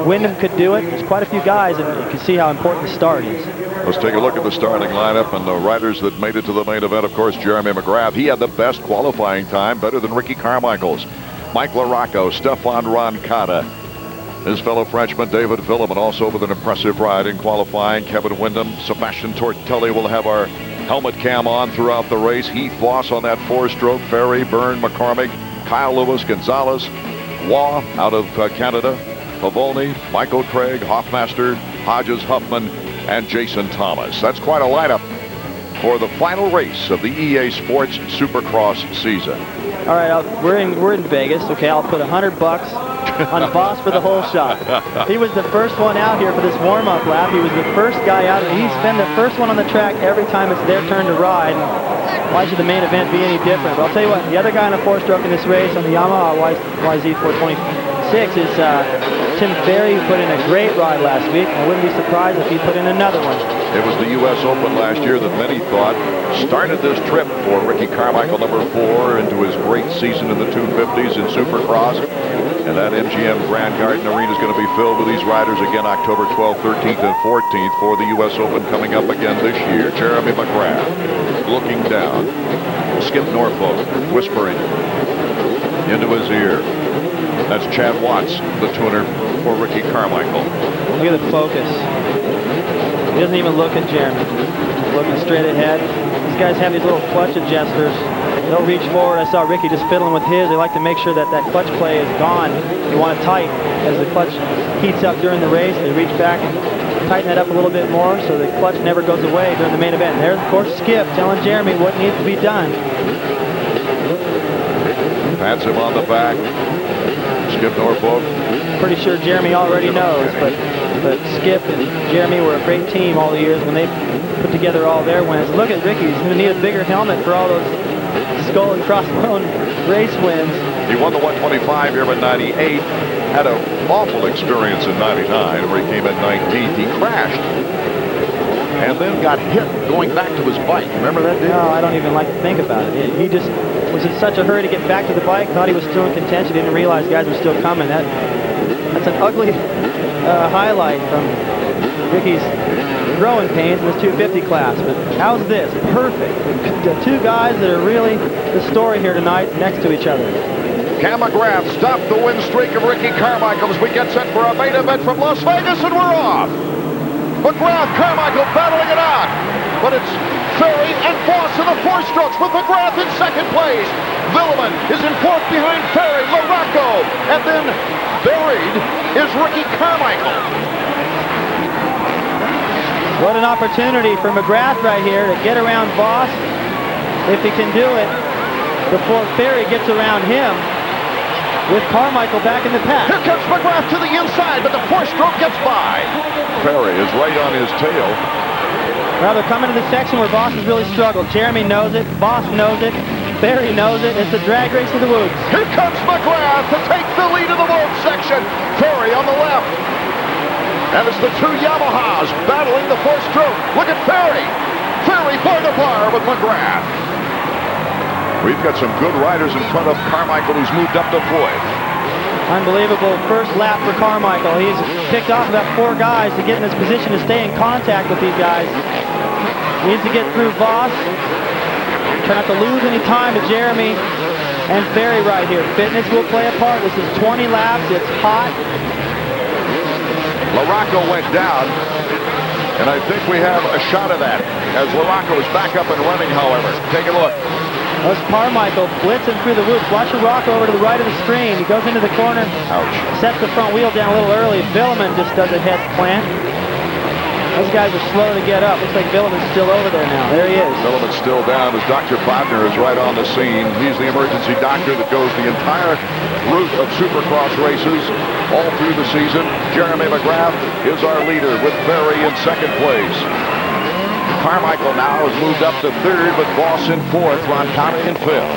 Wyndham could do it. There's quite a few guys, and you can see how important the start is. Let's take a look at the starting lineup and the riders that made it to the main event. Of course, Jeremy McGrath. He had the best qualifying time, better than Ricky Carmichael's. Mike LaRocco, Stefan Roncada. His fellow Frenchman, David Villemin, also with an impressive ride in qualifying. Kevin Wyndham, Sebastian Tortelli will have our helmet cam on throughout the race. Heath Voss on that 4-stroke. Ferry, Byrne, McCormick, Kyle Lewis, Gonzalez, Waugh out of Canada, Pavoni, Michael Craig, Hoffmaster, Hodges, Huffman, and Jason Thomas. That's quite a lineup for the final race of the EA Sports Supercross season. All right, we're in Vegas. Okay, I'll put $100 on Voss for the whole shot. He was the first one out here for this warm-up lap. He was the first guy out. He's been the first one on the track every time it's their turn to ride. Why should the main event be any different? But I'll tell you what, the other guy on a 4-stroke in this race on the Yamaha YZ426 is Tim Ferry, who put in a great ride last week. I wouldn't be surprised if he put in another one. It was the U.S. Open last year that many thought started this trip for Ricky Carmichael, number 4, into his great season in the 250s in Supercross. And that MGM Grand Garden Arena is going to be filled with these riders again October 12th, 13th, and 14th for the U.S. Open coming up again this year. Jeremy McGrath looking down. Skip Norfolk whispering into his ear. That's Chad Watts, the tuner for Ricky Carmichael. Look at the focus. He doesn't even look at Jeremy. He's looking straight ahead. These guys have these little clutch adjusters. They'll reach forward. I saw Ricky just fiddling with his. They like to make sure that that clutch play is gone. You want it tight. As the clutch heats up during the race, they reach back and tighten it up a little bit more so the clutch never goes away during the main event. And there's, of course, Skip telling Jeremy what needs to be done. Pats him on the back. Skip Norfolk. Pretty sure Jeremy already knows, but Skip and Jeremy were a great team all the years when they put together all their wins. Look at Ricky. He's going to need a bigger helmet for all those skull and crossbone race wins. He won the 125 here in 98. Had an awful experience in 99 where he came in 19th. He crashed and then got hit going back to his bike. Remember that, dude? No, I don't even like to think about it. He just was in such a hurry to get back to the bike, thought he was still in contention, didn't realize guys were still coming. That's an ugly highlight from Ricky's growing pains in this 250 class. But how's this? Perfect. The two guys that are really the story here tonight next to each other. Cam McGrath stopped the win streak of Ricky Carmichael as we get set for a main event from Las Vegas, and we're off. McGrath, Carmichael battling it out, but it's Ferry and Voss in the 4-strokes with McGrath in second place. Villemin is in 4th behind Ferry, LaRocco, and then buried is Ricky Carmichael. What an opportunity for McGrath right here to get around Voss, if he can do it, before Ferry gets around him, with Carmichael back in the pack. Here comes McGrath to the inside, but the 4-stroke gets by. Ferry is right on his tail. Well, they're coming to the section where Voss has really struggled. Jeremy knows it, Voss knows it, Ferry knows it. It's the drag race to the woods. Here comes McGrath to take the lead of the road section. Ferry on the left. And it's the two Yamahas battling the 4-stroke. Look at Ferry. Ferry bar to bar with McGrath. We've got some good riders in front of Carmichael, who's moved up to 4th. Unbelievable first lap for Carmichael. He's picked off about 4 guys to get in this position to stay in contact with these guys. Needs to get through Voss. Try not to lose any time to Jeremy and Ferry right here. Fitness will play a part. This is 20 laps. It's hot. LaRocco went down, and I think we have a shot of that as LaRocco is back up and running, however. Take a look. That's Carmichael blitzing through the woods. Watch LaRocco over to the right of the screen. He goes into the corner. Ouch. Sets the front wheel down a little early. Villemin just does a head plant. Those guys are slow to get up. Looks like Villemin's still over there now. There he is. Villemin's still down as Dr. Bodner is right on the scene. He's the emergency doctor that goes the entire route of Supercross races all through the season. Jeremy McGrath is our leader with Ferry in second place. Carmichael now has moved up to 3rd with Voss in 4th, Roncada in 5th.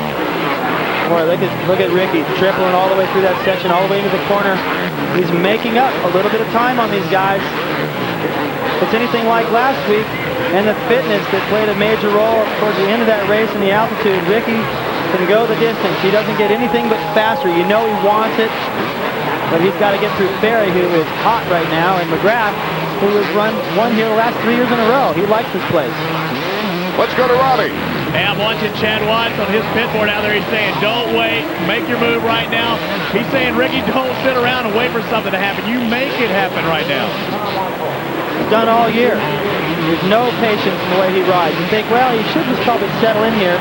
Boy, look at Ricky tripling all the way through that section, all the way into the corner. He's making up a little bit of time on these guys. If it's anything like last week, and the fitness that played a major role towards the end of that race and the altitude, Ricky can go the distance. He doesn't get anything but faster. You know he wants it, but he's got to get through Ferry, who is hot right now, and McGrath, who has won here the last 3 years in a row. He likes this place. Let's go to Robbie. Hey, I'm watching Chad Watts on his pit board out there. He's saying, don't wait, make your move right now. He's saying, Ricky, don't sit around and wait for something to happen. You make it happen right now. He's done all year. There's no patience in the way he rides. You think, well, he should just probably settle in here.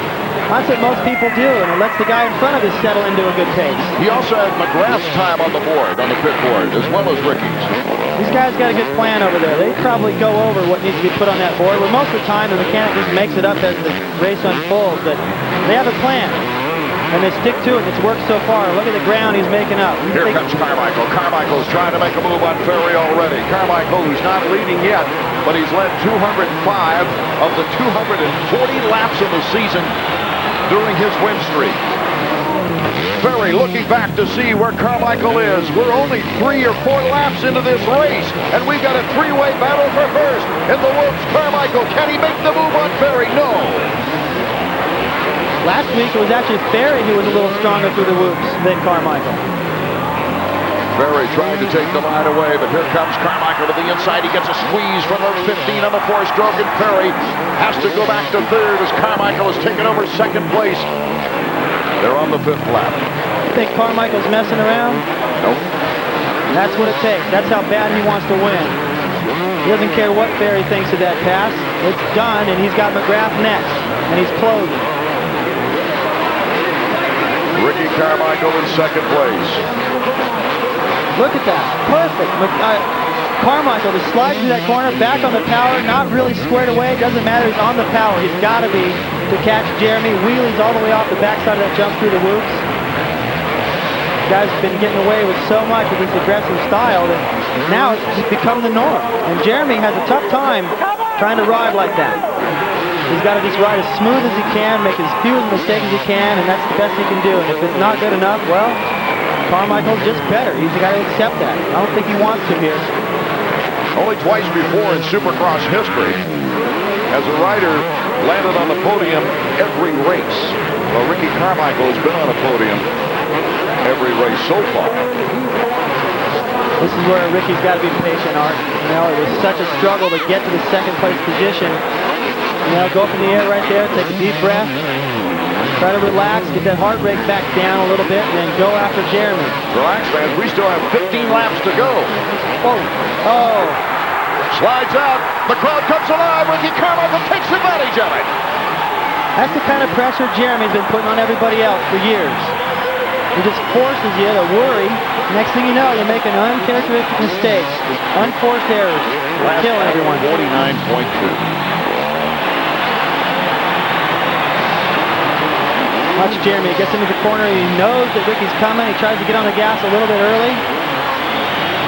That's what most people do, and it lets the guy in front of us settle into a good pace. He also had McGrath's time on the board, on the pit board, as well as Ricky's. These guys got a good plan over there. They probably go over what needs to be put on that board, but most of the time the mechanic just makes it up as the race unfolds. But they have a plan, and they stick to it. It's worked so far. Look at the ground he's making up. Here comes Carmichael. Carmichael's trying to make a move on Ferry already. Carmichael, who's not leading yet, but he's led 205 of the 240 laps of the season during his win streak. Ferry looking back to see where Carmichael is. We're only 3 or 4 laps into this race, and we've got a 3-way battle for first. In the whoops, Carmichael, can he make the move on Ferry? No. Last week it was actually Ferry who was a little stronger through the whoops than Carmichael. Ferry trying to take the line away, but here comes Carmichael to the inside. He gets a squeeze from the 15 on the 4-stroke, and Ferry has to go back to 3rd as Carmichael has taken over 2nd place. They're on the 5th lap. You think Carmichael's messing around? Nope. That's what it takes. That's how bad he wants to win. He doesn't care what Ferry thinks of that pass. It's done, and he's got McGrath next, and he's closing. Ricky Carmichael in 2nd place. Look at that. Perfect. Carmichael just slides through that corner, back on the power, not really squared away. It doesn't matter. He's on the power. He's got to be to catch Jeremy. Wheelies all the way off the backside of that jump through the whoops. Guy's been getting away with so much with this aggressive style that now it's just become the norm. And Jeremy has a tough time trying to ride like that. He's got to just ride as smooth as he can, make as few mistakes as he can, and that's the best he can do. And if it's not good enough, well, Carmichael's just better. He's got to accept that. I don't think he wants to here. Only twice before in Supercross history has a rider landed on the podium every race. Well, Ricky Carmichael has been on a podium every race so far. This is where Ricky's got to be patient, Art. You know, it was such a struggle to get to the 2nd place position. You know, go up in the air right there, take a deep breath, try to relax, get that heart rate back down a little bit, and then go after Jeremy. Relax, fans. We still have 15 laps to go. Oh. Slides out. The crowd comes alive. Ricky Carmichael takes advantage of it. That's the kind of pressure Jeremy's been putting on everybody else for years. He just forces you to worry. Next thing you know, you're making uncharacteristic mistakes, unforced errors, killing everyone. 49.2. Watch Jeremy. He gets into the corner. He knows that Ricky's coming. He tries to get on the gas a little bit early.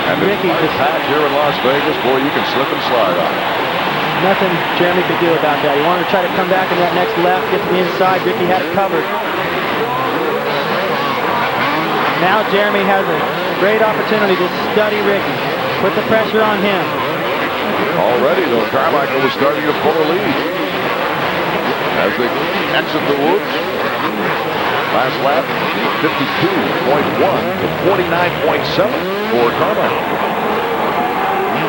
And Ricky just had here in Las Vegas, boy, you can slip and slide on it. Nothing Jeremy could do about that. He wanted to try to come back in that next left, get to the inside. Ricky had it covered. Now Jeremy has a great opportunity to study Ricky. Put the pressure on him. Already, though, Carmichael was starting to pull a lead. As they exit the woods. Last lap, 52.1 to 49.7 for Carmichael.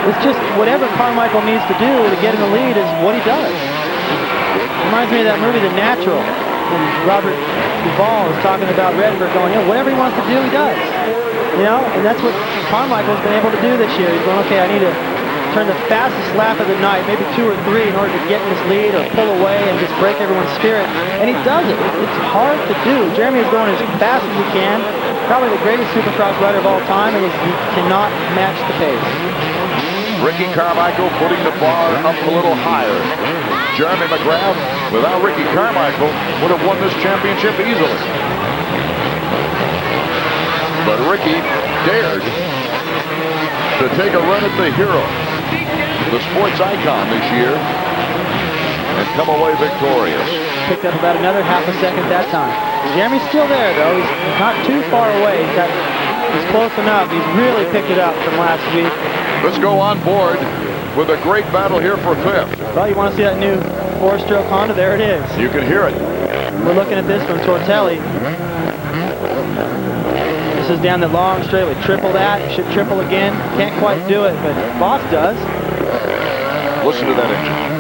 It's just whatever Carmichael needs to do to get in the lead is what he does. Reminds me of that movie, The Natural, when Robert Duvall is talking about Redford going, you know, whatever he wants to do, he does. You know, and that's what Carmichael's been able to do this year. He's going, okay, I need to turn the fastest lap of the night, maybe 2 or 3, in order to get in this lead or pull away and just break everyone's spirit. And he does it. It's hard to do. Jeremy is going as fast as he can. Probably the greatest Supercross rider of all time, and he cannot match the pace. Ricky Carmichael putting the bar up a little higher. Jeremy McGrath, without Ricky Carmichael, would have won this championship easily. But Ricky dared to take a run at the hero, the sports icon this year, and come away victorious. Picked up about another half a second that time. Jeremy's still there, though. He's not too far away. He's close enough. He's really picked it up from last week. Let's go on board with a great battle here for 5th. Well, you want to see that new 4-stroke Honda? There it is. You can hear it. we're looking at this from Tortelli. This is down the long straightaway. Triple that. Should triple again. Can't quite do it, but Boss does. Listen to that engine.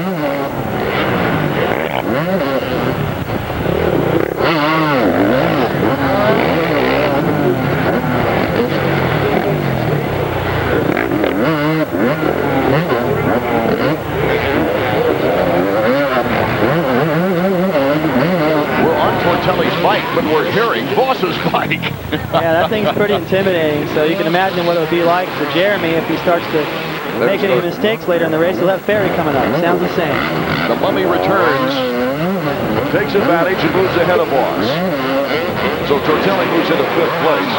We're on Tortelli's bike, but we're hearing Boss's bike. Yeah, that thing's pretty intimidating, so you can imagine what it would be like for Jeremy if he starts to make any mistakes later in the race. He'll have Ferry coming up. Sounds the same. The Mummy returns, takes advantage, and moves ahead of Boss. So Tortelli moves into 5th place.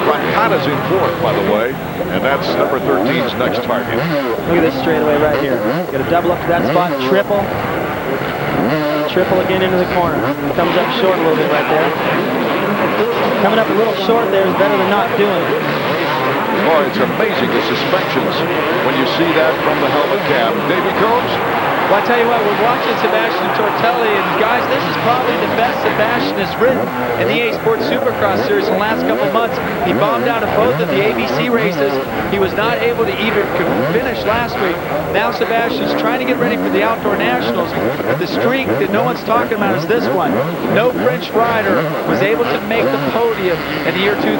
Rancada's in 4th, by the way, and that's number 13's next target. Look at this straightaway right here. Got to double up to that spot, triple. Triple again into the corner. Comes up short a little bit right there. Coming up a little short there is better than not doing it. Boy, it's amazing the suspensions when you see that from the helmet cam. Davey Combs? Well, I tell you what, we're watching Sebastian Tortelli, and guys, this is probably the best Sebastian has ridden in the A Sports Supercross Series in the last couple of months. He bombed out of both of the ABC races. He was not able to even finish last week. Now Sebastian's trying to get ready for the Outdoor Nationals. But the streak that no one's talking about is this one. No French rider was able to make the podium in the year 2001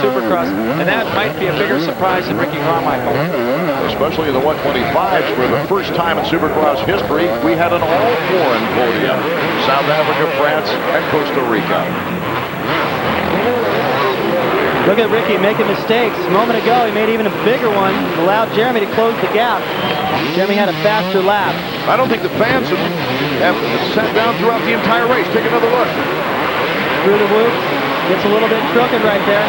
Supercross, and that might be a bigger surprise than Ricky Carmichael. Especially in the 125s, for the first time in Supercross history, we had an all-foreign podium. South Africa, France, and Costa Rica. Look at Ricky making mistakes. A moment ago, he made even a bigger one. Allowed Jeremy to close the gap. Jeremy had a faster lap. I don't think the fans have sat down throughout the entire race. Take another look. Through the whoop. Gets a little bit crooked right there.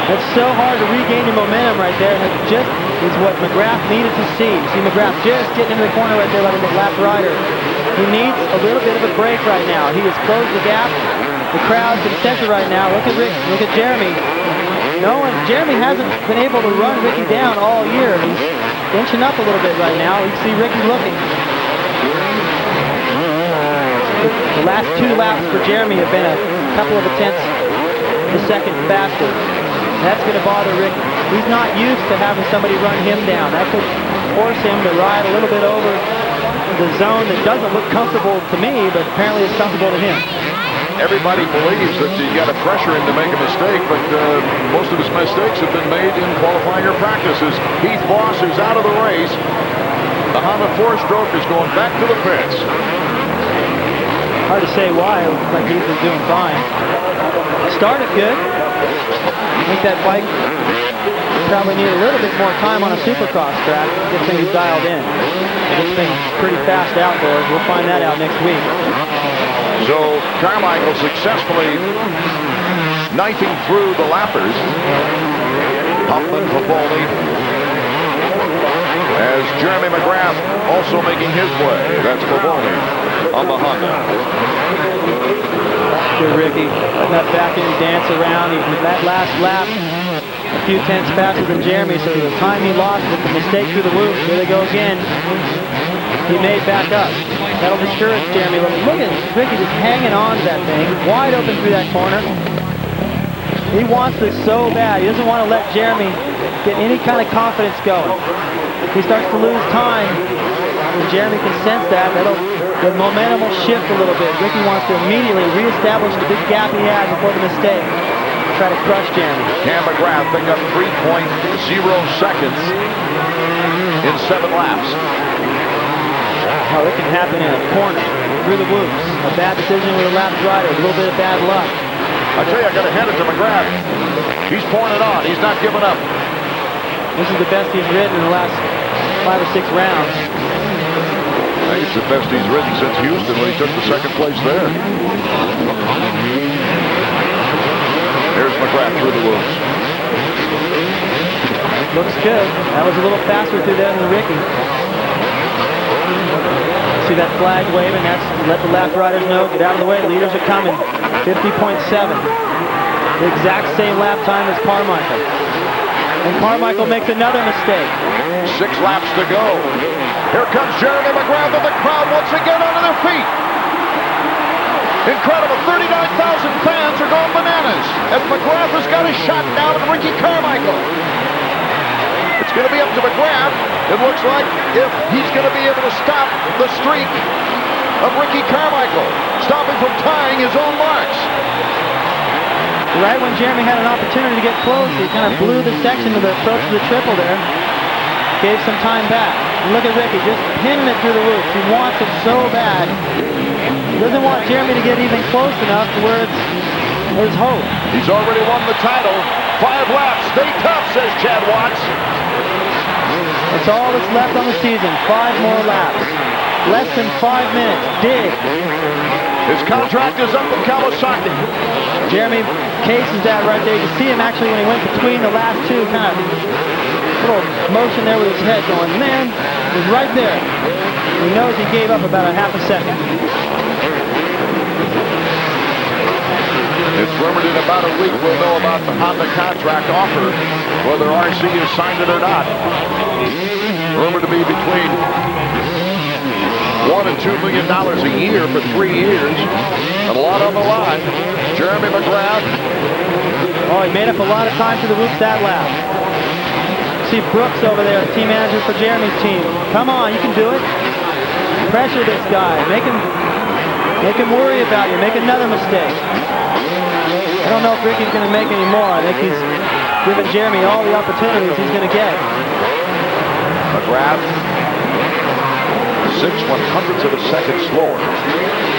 It's so hard to regain your momentum right there, and it just is what McGrath needed to see. You see McGrath just getting into the corner right there like a lap rider. He needs a little bit of a break right now. He has closed the gap. The crowd's consented right now. Look at Rick, look at Jeremy. Jeremy hasn't been able to run Ricky down all year. He's inching up a little bit right now. You see Ricky looking. The last 2 laps for Jeremy have been a couple of tenths a second faster. That's going to bother Rick. He's not used to having somebody run him down. That could force him to ride a little bit over the zone that doesn't look comfortable to me, but apparently is comfortable to him. Everybody believes that you got to pressure him to make a mistake, but most of his mistakes have been made in qualifying or practices. Heath Voss is out of the race. The Honda 4-stroke is going back to the pits. Hard to say why. It looks like Heath was doing fine. Started good. I think that bike probably needed a little bit more time on a Supercross track to get things dialed in. This thing's pretty fast outdoors. We'll find that out next week. So Carmichael successfully knifing through the lappers. Huffman, Papoli, as Jeremy McGrath also making his way. That's Papoli on the Honda. Good Ricky, letting that back end dance around. That last lap, a few tenths faster than Jeremy, so the time he lost with the mistake through the whoop, here they go again. He made back up. That'll discourage Jeremy. Look at Ricky just hanging on to that thing, wide open through that corner. He wants this so bad. He doesn't want to let Jeremy get any kind of confidence going. If he starts to lose time, and Jeremy can sense that, the momentum will shift a little bit. Ricky wants to immediately reestablish the big gap he had before the mistake. Try to crush Jeremy. Cam McGrath picked up 3.0 seconds in 7 laps. Oh, it can happen in a corner, through the whoops. A bad decision with a lap rider, a little bit of bad luck. I tell you, I got to hand it to McGrath. He's pouring it on. He's not giving up. This is the best he's ridden in the last 5 or 6 rounds. I think it's the best he's ridden since Houston when he took the 2nd place there. There's McGrath through the whoops. Looks good. That was a little faster through there than Ricky. See that flag waving? That's to let the lap riders know, get out of the way, leaders are coming. 50.7. The exact same lap time as Carmichael. And Carmichael makes another mistake. 6 laps to go. Here comes Jeremy McGrath, and the crowd once again onto their feet. Incredible. 39,000 fans are going bananas as McGrath has got a shot down at Ricky Carmichael. It's going to be up to McGrath. It looks like if he's going to be able to stop the streak of Ricky Carmichael, stop him from tying his own marks. Right when Jeremy had an opportunity to get close, he kind of blew the section to the approach to the triple there. Gave some time back. And look at Ricky, just pinning it through the roof. He wants it so bad. He doesn't want Jeremy to get even close enough to where there's hope. He's already won the title. 5 laps. Stay tough, says Chad Watts. That's all that's left on the season. 5 more laps. Less than 5 minutes. Dig. His contract is up with Kawasaki. Jeremy cases that right there. You see him actually when he went between the last two, kind of little motion there with his head going, man, he's right there. He knows he gave up about a half a second. It's rumored in about a week we'll know about the Honda contract offer, whether RC has signed it or not. Rumored to be between $1 and $2 million a year for 3 years. And a lot on the line. Jeremy McGrath. Oh, he made up a lot of time to the roof that lap. See Brooks over there, team manager for Jeremy's team. Come on, you can do it. Pressure this guy. Make him worry about you. Make another mistake. I don't know if Ricky's going to make any more. I think he's given Jeremy all the opportunities he's going to get. McGrath, 6/100ths of a second slower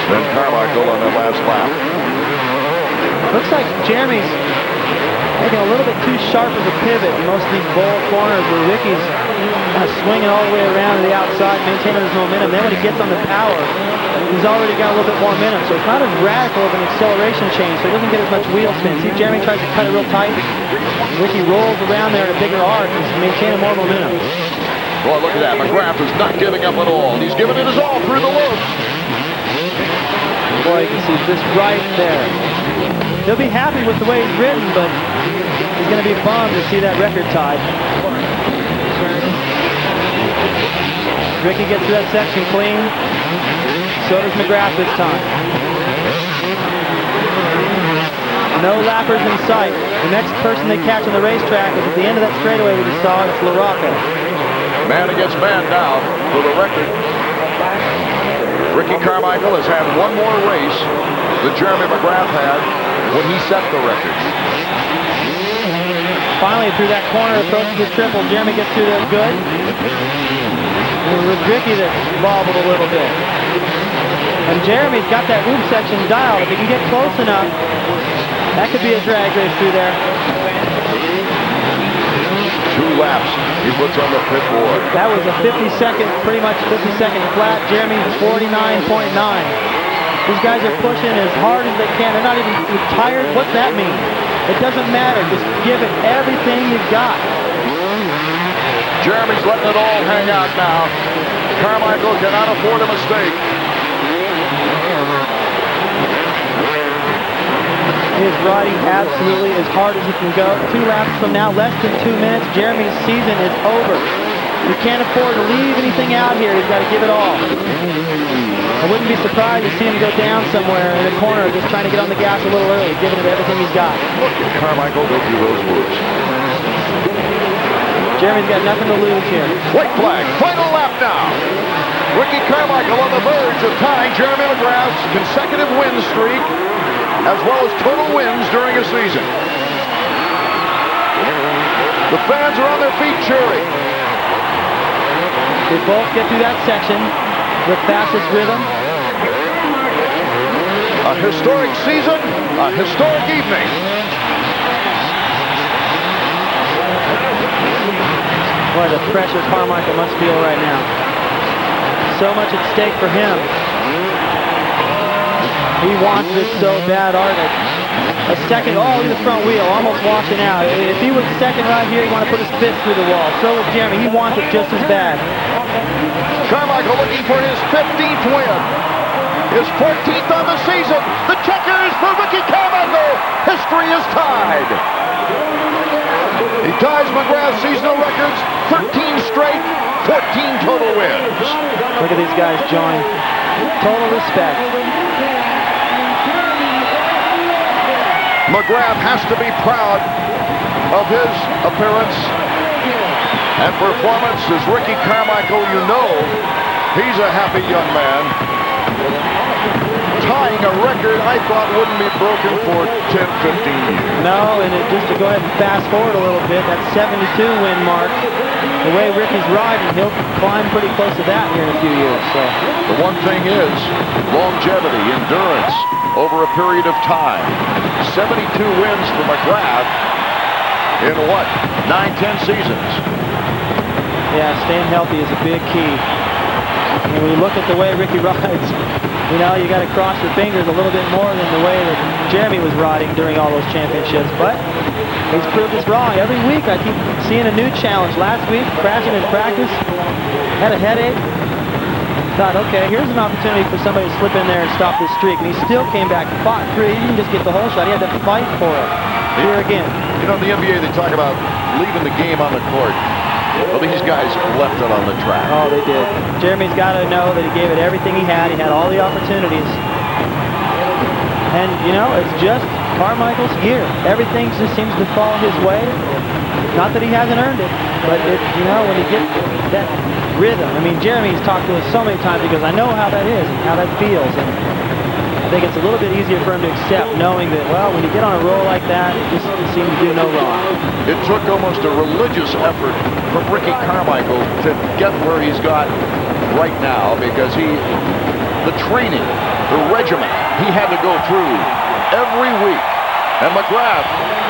than Carmichael on that last lap. Looks like Jeremy's making a little bit too sharp of a pivot in most of these bowl corners where Ricky's kind of swinging all the way around to the outside, maintaining his momentum. Then when he gets on the power, he's already got a little bit more momentum. So it's not as radical of an acceleration change, so he doesn't get as much wheel spin. See, Jeremy tries to cut it real tight. Ricky rolls around there in a bigger arc. He's maintaining more momentum. Boy, look at that. McGrath is not giving up at all. He's giving it his all through the loop. Boy, you can see this right there. He'll be happy with the way he's ridden, but he's going to be bummed to see that record tied. Ricky gets through that section clean. So does McGrath this time. No lappers in sight. The next person they catch on the racetrack is at the end of that straightaway we just saw. It's LaRocca. Man against man now for the record. Ricky Carmichael has had one more race than Jeremy McGrath had when he set the record. Finally, through that corner, approaches the triple. Jeremy gets through that good. And it was Ricky that wobbled a little bit. And Jeremy's got that roof section dialed. If he can get close enough, that could be a drag race through there. 2 laps he puts on the pit board. That was a 50-second, pretty much 50-second flat. Jeremy's 49.9. These guys are pushing as hard as they can. They're not even tired. What's that mean? It doesn't matter. Just give it everything you've got. Jeremy's letting it all hang out now. Carmichael cannot afford a mistake. He is riding absolutely as hard as he can go. 2 laps from now, less than 2 minutes. Jeremy's season is over. He can't afford to leave anything out here. He's got to give it all. I wouldn't be surprised to see him go down somewhere in the corner, just trying to get on the gas a little early, giving it everything he's got. Look at Carmichael go through those moves. Jeremy's got nothing to lose here. White flag, final lap now. Ricky Carmichael on the verge of tying Jeremy McGrath's consecutive win streak, as well as total wins during a season. The fans are on their feet cheering. They both get through that section with fastest rhythm. A historic season, a historic evening. Boy, the pressure Carmichael must feel right now. So much at stake for him. He wants this so bad, Arctic. A second, oh, look at the front wheel, almost washing out. If he was second right here, he'd want to put his fist through the wall. So would Jeremy, he wants it just as bad. Carmichael looking for his 15th win. His 14th on the season. The checkers for Ricky Carmichael. History is tied. He ties McGrath's seasonal records, 13 straight, 14 total wins. Look at these guys join. Total respect. McGrath has to be proud of his appearance and performance as Ricky Carmichael. You know he's a happy young man. Tying a record I thought wouldn't be broken for 10, 15 years. No, and just to go ahead and fast forward a little bit, that 72 win mark, the way Ricky's riding, he'll climb pretty close to that here in a few years. So the one thing is longevity, endurance over a period of time. 72 wins for McGrath in what, 9, 10 seasons. Yeah, staying healthy is a big key. And when you look at the way Ricky rides, you know, you got to cross your fingers a little bit more than the way that Jeremy was riding during all those championships. But he's proved us wrong. Every week I keep seeing a new challenge. Last week, crashing in practice, had a headache. Thought, okay, here's an opportunity for somebody to slip in there and stop this streak. And he still came back, fought through. He didn't just get the whole shot. He had to fight for it. Here again. You know, in the NBA, they talk about leaving the game on the court. Well, these guys left it on the track. Oh, they did. Jeremy's got to know that he gave it everything he had. He had all the opportunities. And, you know, it's just Carmichael's year. Everything just seems to fall his way. Not that he hasn't earned it, but, you know, when you get that rhythm. I mean, Jeremy's talked to us so many times because I know how that is and how that feels. And I think it's a little bit easier for him to accept knowing that, well, when you get on a roll like that, it just seems to do no wrong. It took almost a religious effort from Ricky Carmichael to get where he's got right now because the training, the regimen he had to go through every week. And McGrath,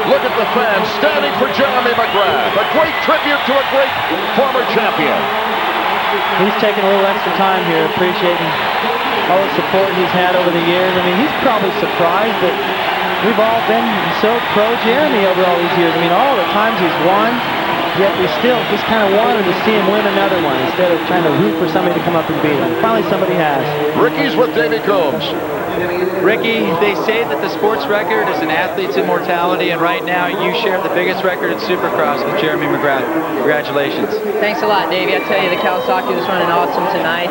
look at the fans standing for Jeremy McGrath. A great tribute to a great former champion. He's taking a little extra time here, appreciating all the support he's had over the years. I mean, he's probably surprised that we've all been so pro-Jeremy over all these years. I mean, all the times he's won, yet we still just kind of wanted to see him win another one instead of trying to root for somebody to come up and beat him. Finally, somebody has. Ricky's with Davey Combs. Ricky, they say that the sports record is an athlete's immortality, and right now you share the biggest record in Supercross with Jeremy McGrath. Congratulations. Thanks a lot, Davey. I tell you, the Kawasaki was running awesome tonight.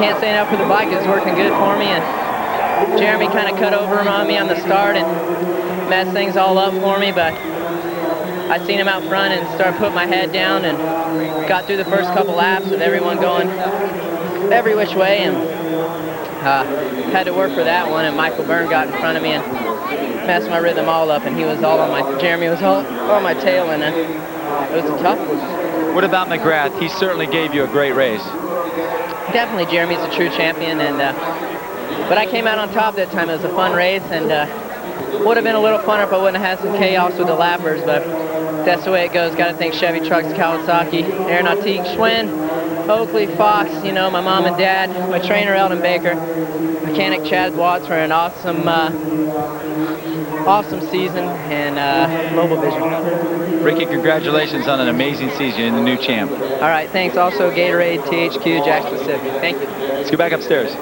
Can't say enough for the bike. It was working good for me, and Jeremy kind of cut over on me on the start and messed things all up for me, but I seen him out front and started putting my head down and got through the first couple laps with everyone going every which way, and had to work for that one, and Michael Byrne got in front of me and messed my rhythm all up, and he was all on my, Jeremy was all on my tail, and it was a tough one. What about McGrath? He certainly gave you a great race. Definitely, Jeremy's a true champion, and but I came out on top that time. It was a fun race, and would have been a little funner if I wouldn't have had some chaos with the lappers, but that's the way it goes. Got to thank Chevy Trucks, Kawasaki, Aeronautique, Schwinn, Oakley, Fox, you know, my mom and dad, my trainer, Eldon Baker, mechanic Chad Watts for an awesome awesome season, and Mobile Vision. Ricky, congratulations on an amazing season in the new champ. All right, thanks. Also, Gatorade, THQ, Jack Pacific. Thank you. Let's go back upstairs.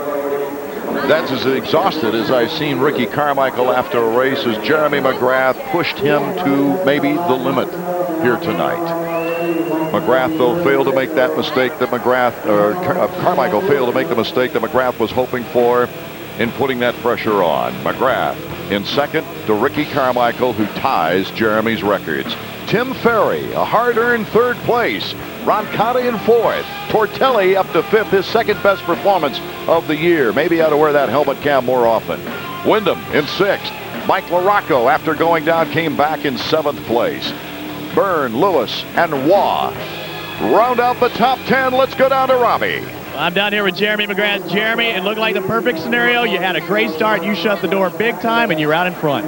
That's as exhausted as I've seen Ricky Carmichael after a race as Jeremy McGrath pushed him to maybe the limit here tonight. McGrath, though, failed to make that mistake that Carmichael failed to make the mistake that McGrath was hoping for in putting that pressure on. McGrath in second to Ricky Carmichael, who ties Jeremy's records. Tim Ferry, a hard-earned third place. Roncada in fourth. Tortelli up to fifth, his second best performance of the year. Maybe ought to wear that helmet cam more often. Wyndham in sixth. Mike LaRocco, after going down, came back in seventh place. Byrne, Lewis, and Waugh round out the top 10. Let's go down to Robbie. I'm down here with Jeremy McGrath. Jeremy, it looked like the perfect scenario. You had a great start. You shut the door big time, and you're out in front.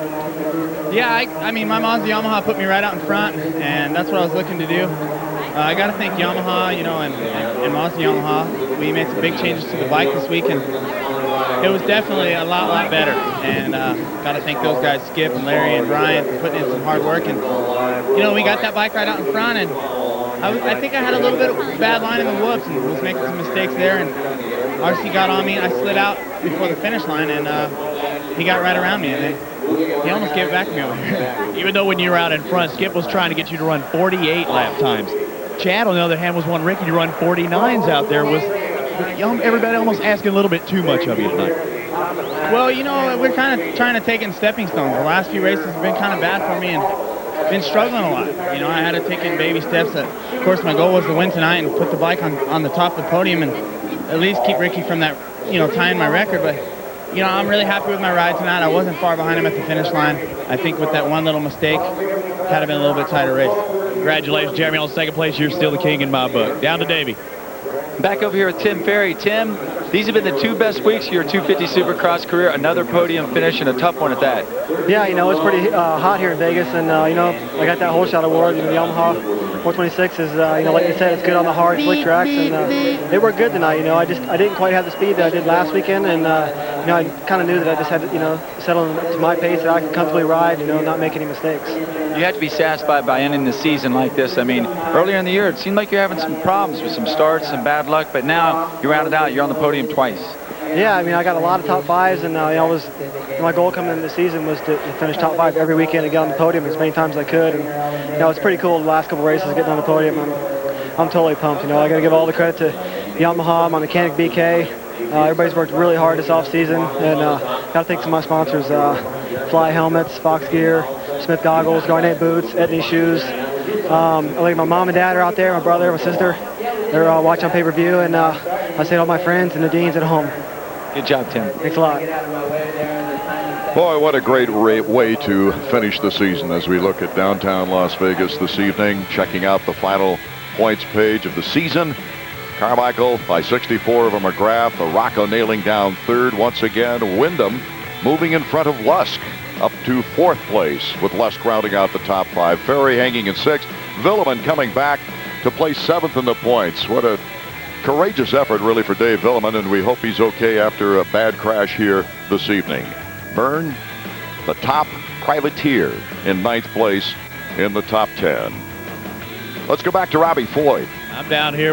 Yeah, I mean, my Mazda Yamaha put me right out in front, and that's what I was looking to do. I got to thank Yamaha, you know, and Mazda Yamaha. We made some big changes to the bike this week, and it was definitely a lot better. And got to thank those guys, Skip and Larry and Brian, for putting in some hard work. And, you know, we got that bike right out in front, and I think I had a little bit of bad line in the whoops and was making some mistakes there. And RC got on me. I slid out before the finish line, and he got right around me, and then he almost gave it back to me over here. Even though when you were out in front, Skip was trying to get you to run 48 lap times. Chad, on the other hand, was wanting Ricky to run 49s out there. Was everybody almost asking a little bit too much of you tonight? Well, you know, we're kind of trying to take in stepping stones. The last few races have been kind of bad for me and been struggling a lot. You know, I had to take in baby steps. Of course, my goal was to win tonight and put the bike on the top of the podium and at least keep Ricky from that, you know, tying my record. But, you know, I'm really happy with my ride tonight. I wasn't far behind him at the finish line. I think with that one little mistake, had it been a little bit tighter race. Congratulations, Jeremy, on second place. You're still the king in my book. Down to Davey. Back over here with Tim Ferry. Tim, these have been the 2 best weeks of your 250 Supercross career. Another podium finish and a tough one at that. Yeah, you know, it's pretty hot here in Vegas, and, you know, I got that whole shot award. You know, the Yamaha 426 is, you know, like you said, it's good on the hard, slick tracks, and they were good tonight. You know, I didn't quite have the speed that I did last weekend, and, you know, I kind of knew that I just had to, you know, settle to my pace that I could comfortably ride, you know, not make any mistakes. You have to be satisfied by ending the season like this. I mean, earlier in the year, it seemed like you're having some problems with some starts and bad luck, but now you rounded out. You're on the podium twice. Yeah, I mean, I got a lot of top fives, and you know, my goal coming into the season was to finish top 5 every weekend and get on the podium as many times as I could. And you know, it's pretty cool the last couple races getting on the podium. I'm totally pumped. You know, I got to give all the credit to Yamaha, my mechanic BK. Everybody's worked really hard this off season, and got to thank some of my sponsors: Fly Helmets, Fox Gear, Smith Goggles, Garnet Boots, Etney Shoes. Like my mom and dad are out there, my brother, my sister. They're watching on pay-per-view, and I say to all my friends and the Deans at home. Good job, Tim. Thanks a lot. Boy, what a great way to finish the season as we look at downtown Las Vegas this evening, checking out the final points page of the season. Carmichael by 64 over McGrath. Rocco nailing down third once again. Wyndham moving in front of Lusk up to 4th place, with Lusk rounding out the top 5. Ferry hanging in 6th. Villeman coming back to place 7th in the points. What a courageous effort really for Dave Villeman, and we hope he's okay after a bad crash here this evening. Byrne, the top privateer, in 9th place in the top 10. Let's go back to Robbie Floyd. I'm down here